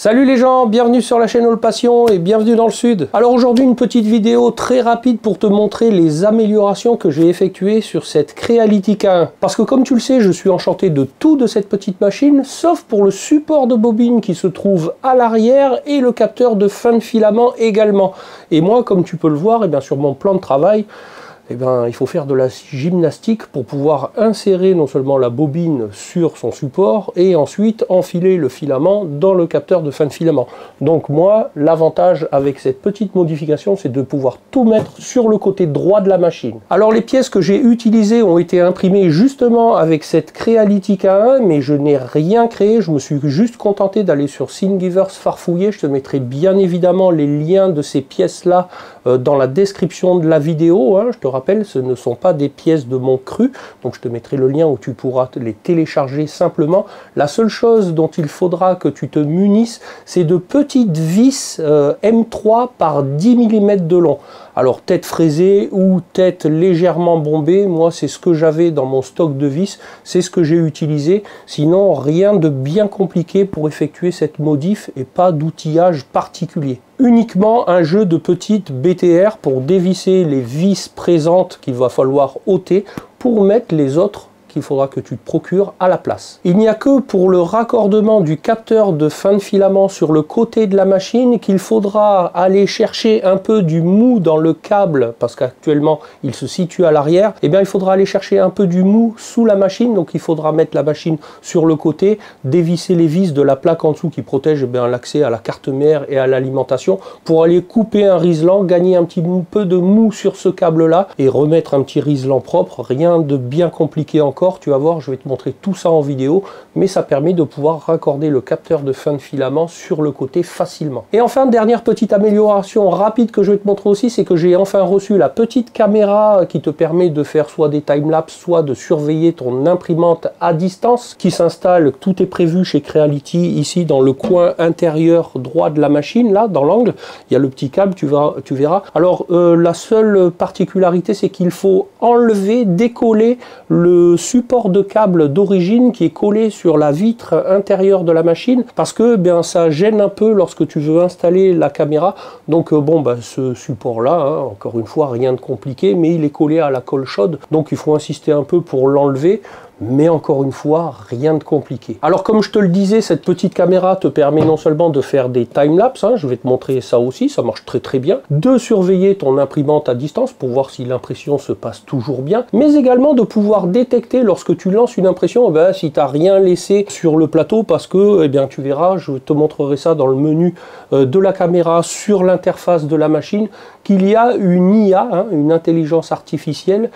Salut les gens, bienvenue sur la chaîne All Passion et bienvenue dans le Sud. Alors aujourd'hui une petite vidéo très rapide pour te montrer les améliorations que j'ai effectuées sur cette Creality K1. Parce que comme tu le sais, je suis enchanté de tout de cette petite machine, sauf pour le support de bobine qui se trouve à l'arrière et le capteur de fin de filament également. Et moi, comme tu peux le voir, sur mon plan de travail, il faut faire de la gymnastique pour pouvoir insérer non seulement la bobine sur son support et ensuite enfiler le filament dans le capteur de fin de filament. Donc moi, l'avantage avec cette petite modification, c'est de pouvoir tout mettre sur le côté droit de la machine. Alors les pièces que j'ai utilisées ont été imprimées justement avec cette Creality K1, mais je n'ai rien créé, je me suis juste contenté d'aller sur Thingiverse farfouiller. Je te mettrai bien évidemment les liens de ces pièces-là dans la description de la vidéo, je te rappelle, ce ne sont pas des pièces de mon cru, donc je te mettrai le lien où tu pourras les télécharger simplement. La seule chose dont il faudra que tu te munisses, c'est de petites vis M3 par 10 mm de long. Alors tête fraisée ou tête légèrement bombée, moi c'est ce que j'avais dans mon stock de vis, c'est ce que j'ai utilisé. Sinon rien de bien compliqué pour effectuer cette modif et pas d'outillage particulier. Uniquement un jeu de petites BTR pour dévisser les vis présentes qu'il va falloir ôter pour mettre les autres qu'il faudra que tu te procures à la place. Il n'y a que pour le raccordement du capteur de fin de filament sur le côté de la machine qu'il faudra aller chercher un peu du mou dans le câble, parce qu'actuellement il se situe à l'arrière. Il faudra aller chercher un peu du mou sous la machine, donc il faudra mettre la machine sur le côté, dévisser les vis de la plaque en dessous qui protège l'accès à la carte mère et à l'alimentation pour aller couper un riselant, gagner un petit peu de mou sur ce câble là et remettre un petit riselant propre. Rien de bien compliqué encore. Tu vas voir, je vais te montrer tout ça en vidéo, mais ça permet de pouvoir raccorder le capteur de fin de filament sur le côté facilement. Et enfin, dernière petite amélioration rapide que je vais te montrer aussi, c'est que j'ai enfin reçu la petite caméra qui te permet de faire soit des timelapses, soit de surveiller ton imprimante à distance, qui s'installe, tout est prévu chez Creality, ici dans le coin intérieur droit de la machine, là, dans l'angle, il y a le petit câble, tu verras. Alors, la seule particularité, c'est qu'il faut enlever, décoller le support de câble d'origine qui est collé sur la vitre intérieure de la machine parce que ça gêne un peu lorsque tu veux installer la caméra. Donc ce support là, encore une fois rien de compliqué, mais il est collé à la colle chaude, donc il faut insister un peu pour l'enlever. Mais encore une fois, rien de compliqué. Alors comme je te le disais, cette petite caméra te permet non seulement de faire des timelapses, je vais te montrer ça aussi, ça marche très très bien, de surveiller ton imprimante à distance pour voir si l'impression se passe toujours bien, mais également de pouvoir détecter lorsque tu lances une impression, si tu n'as rien laissé sur le plateau, parce que tu verras, je te montrerai ça dans le menu de la caméra sur l'interface de la machine, qu'il y a une IA, une intelligence artificielle,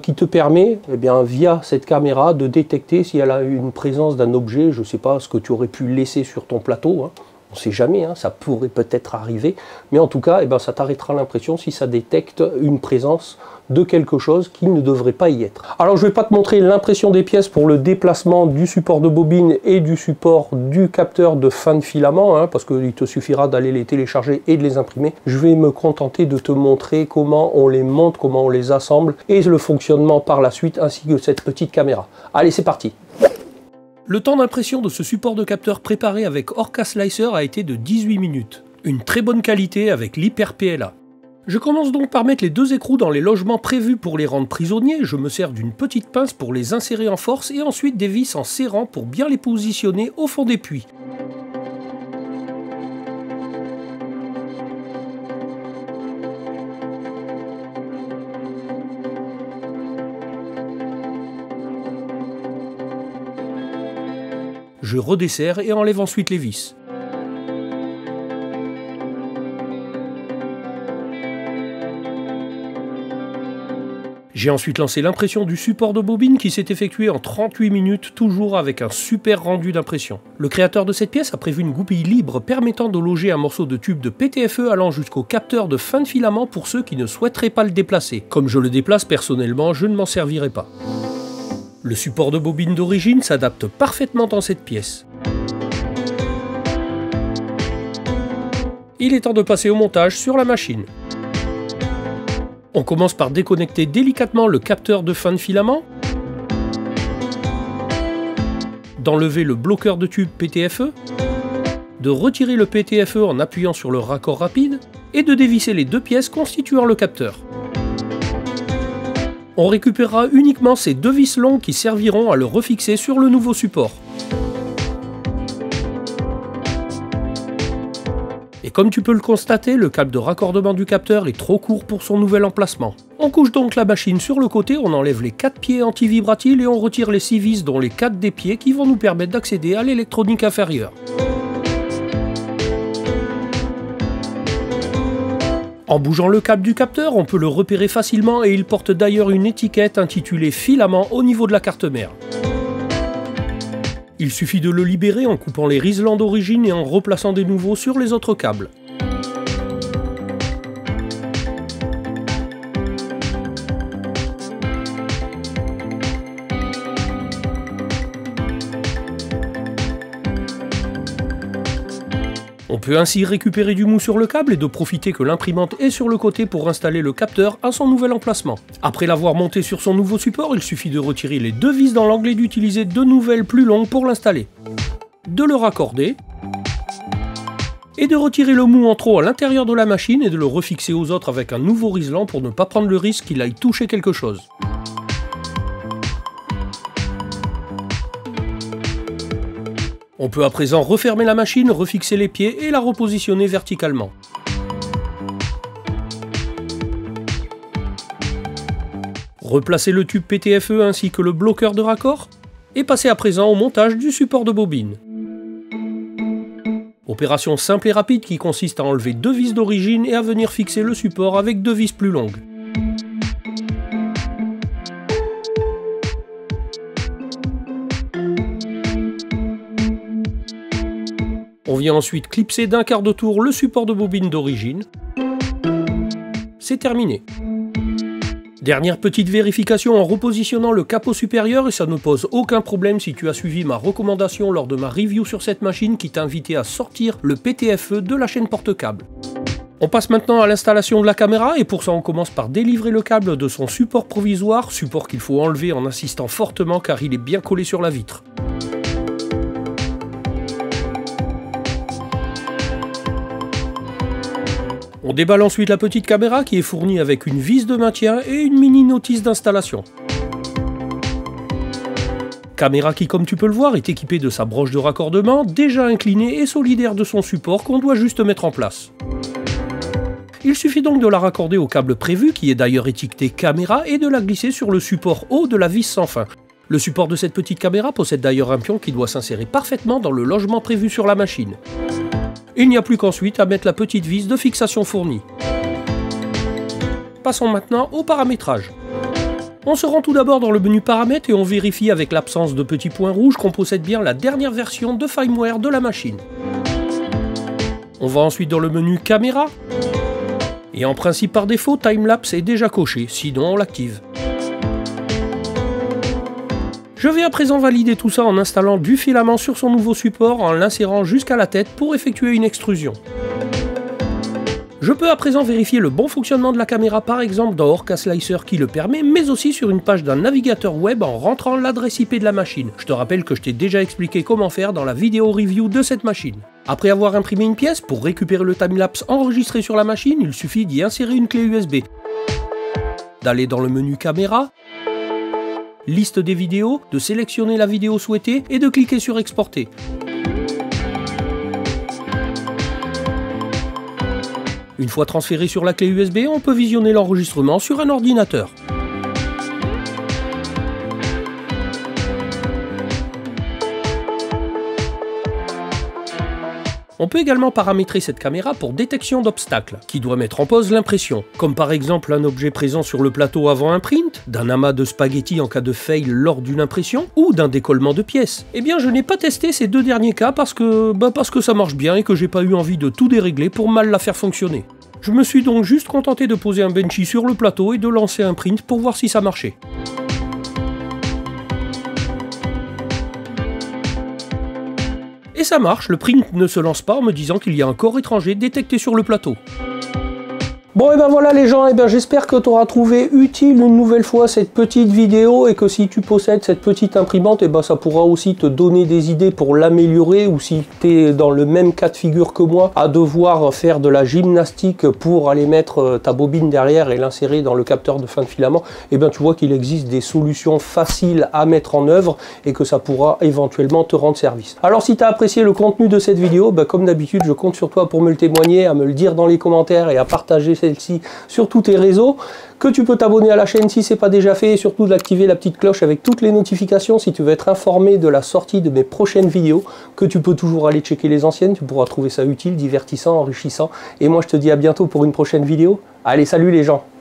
qui te permet, via cette caméra, de détecter si elle a une présence d'un objet, je ne sais pas, ce que tu aurais pu laisser sur ton plateau. On ne sait jamais, ça pourrait peut-être arriver, mais en tout cas, ça t'arrêtera l'impression si ça détecte une présence de quelque chose qui ne devrait pas y être. Alors je ne vais pas te montrer l'impression des pièces pour le déplacement du support de bobine et du support du capteur de fin de filament, parce qu'il te suffira d'aller les télécharger et de les imprimer. Je vais me contenter de te montrer comment on les monte, comment on les assemble et le fonctionnement par la suite, ainsi que cette petite caméra. Allez, c'est parti! Le temps d'impression de ce support de capteur préparé avec Orca Slicer a été de 18 minutes. Une très bonne qualité avec l'Hyper PLA. Je commence donc par mettre les deux écrous dans les logements prévus pour les rendre prisonniers. Je me sers d'une petite pince pour les insérer en force et ensuite des vis en serrant pour bien les positionner au fond des puits. Je redesserre et enlève ensuite les vis. J'ai ensuite lancé l'impression du support de bobine qui s'est effectué en 38 minutes, toujours avec un super rendu d'impression. Le créateur de cette pièce a prévu une goupille libre permettant de loger un morceau de tube de PTFE allant jusqu'au capteur de fin de filament pour ceux qui ne souhaiteraient pas le déplacer. Comme je le déplace personnellement, je ne m'en servirai pas. Le support de bobine d'origine s'adapte parfaitement dans cette pièce. Il est temps de passer au montage sur la machine. On commence par déconnecter délicatement le capteur de fin de filament, d'enlever le bloqueur de tube PTFE, de retirer le PTFE en appuyant sur le raccord rapide et de dévisser les deux pièces constituant le capteur. On récupérera uniquement ces deux vis longues qui serviront à le refixer sur le nouveau support. Et comme tu peux le constater, le câble de raccordement du capteur est trop court pour son nouvel emplacement. On couche donc la machine sur le côté, on enlève les 4 pieds anti-vibratiles et on retire les 6 vis dont les 4 des pieds qui vont nous permettre d'accéder à l'électronique inférieure. En bougeant le câble du capteur, on peut le repérer facilement et il porte d'ailleurs une étiquette intitulée filament au niveau de la carte mère. Il suffit de le libérer en coupant les riselants d'origine et en replaçant des nouveaux sur les autres câbles. On peut ainsi récupérer du mou sur le câble et de profiter que l'imprimante est sur le côté pour installer le capteur à son nouvel emplacement. Après l'avoir monté sur son nouveau support, il suffit de retirer les deux vis dans l'angle et d'utiliser deux nouvelles plus longues pour l'installer. De le raccorder et de retirer le mou en trop à l'intérieur de la machine et de le refixer aux autres avec un nouveau riselant pour ne pas prendre le risque qu'il aille toucher quelque chose. On peut à présent refermer la machine, refixer les pieds et la repositionner verticalement. Replacer le tube PTFE ainsi que le bloqueur de raccord et passer à présent au montage du support de bobine. Opération simple et rapide qui consiste à enlever deux vis d'origine et à venir fixer le support avec deux vis plus longues. On vient ensuite clipser d'un quart de tour le support de bobine d'origine. C'est terminé. Dernière petite vérification en repositionnant le capot supérieur et ça ne pose aucun problème si tu as suivi ma recommandation lors de ma review sur cette machine qui t'invitait à sortir le PTFE de la chaîne porte-câble. On passe maintenant à l'installation de la caméra et pour ça on commence par délivrer le câble de son support provisoire, support qu'il faut enlever en insistant fortement car il est bien collé sur la vitre. On déballe ensuite la petite caméra qui est fournie avec une vis de maintien et une mini notice d'installation. Caméra qui, comme tu peux le voir, est équipée de sa broche de raccordement, déjà inclinée et solidaire de son support qu'on doit juste mettre en place. Il suffit donc de la raccorder au câble prévu, qui est d'ailleurs étiqueté caméra, et de la glisser sur le support haut de la vis sans fin. Le support de cette petite caméra possède d'ailleurs un pion qui doit s'insérer parfaitement dans le logement prévu sur la machine. Il n'y a plus qu'ensuite à mettre la petite vis de fixation fournie. Passons maintenant au paramétrage. On se rend tout d'abord dans le menu paramètres et on vérifie avec l'absence de petits points rouges qu'on possède bien la dernière version de firmware de la machine. On va ensuite dans le menu caméra. Et en principe par défaut, timelapse est déjà coché, sinon on l'active. Je vais à présent valider tout ça en installant du filament sur son nouveau support en l'insérant jusqu'à la tête pour effectuer une extrusion. Je peux à présent vérifier le bon fonctionnement de la caméra par exemple dans Orca Slicer qui le permet, mais aussi sur une page d'un navigateur web en rentrant l'adresse IP de la machine. Je te rappelle que je t'ai déjà expliqué comment faire dans la vidéo review de cette machine. Après avoir imprimé une pièce, pour récupérer le timelapse enregistré sur la machine, il suffit d'y insérer une clé USB. D'aller dans le menu caméra, liste des vidéos, de sélectionner la vidéo souhaitée et de cliquer sur exporter. Une fois transféré sur la clé USB, on peut visionner l'enregistrement sur un ordinateur. On peut également paramétrer cette caméra pour détection d'obstacles, qui doit mettre en pause l'impression, comme par exemple un objet présent sur le plateau avant un print, d'un amas de spaghettis en cas de fail lors d'une impression, ou d'un décollement de pièces. Eh bien je n'ai pas testé ces deux derniers cas parce que ça marche bien et que j'ai pas eu envie de tout dérégler pour mal la faire fonctionner. Je me suis donc juste contenté de poser un benchy sur le plateau et de lancer un print pour voir si ça marchait. Et ça marche, le print ne se lance pas en me disant qu'il y a un corps étranger détecté sur le plateau. Bon et ben voilà les gens, et ben j'espère que tu auras trouvé utile une nouvelle fois cette petite vidéo et que si tu possèdes cette petite imprimante, et ben ça pourra aussi te donner des idées pour l'améliorer, ou si tu es dans le même cas de figure que moi à devoir faire de la gymnastique pour aller mettre ta bobine derrière et l'insérer dans le capteur de fin de filament, et ben tu vois qu'il existe des solutions faciles à mettre en œuvre et que ça pourra éventuellement te rendre service. Alors si tu as apprécié le contenu de cette vidéo, ben, comme d'habitude je compte sur toi pour me le témoigner, à me le dire dans les commentaires et à partager celle-ci sur tous tes réseaux, que tu peux t'abonner à la chaîne si ce n'est pas déjà fait, et surtout d'activer la petite cloche avec toutes les notifications si tu veux être informé de la sortie de mes prochaines vidéos, que tu peux toujours aller checker les anciennes, tu pourras trouver ça utile, divertissant, enrichissant, et moi je te dis à bientôt pour une prochaine vidéo. Allez, salut les gens!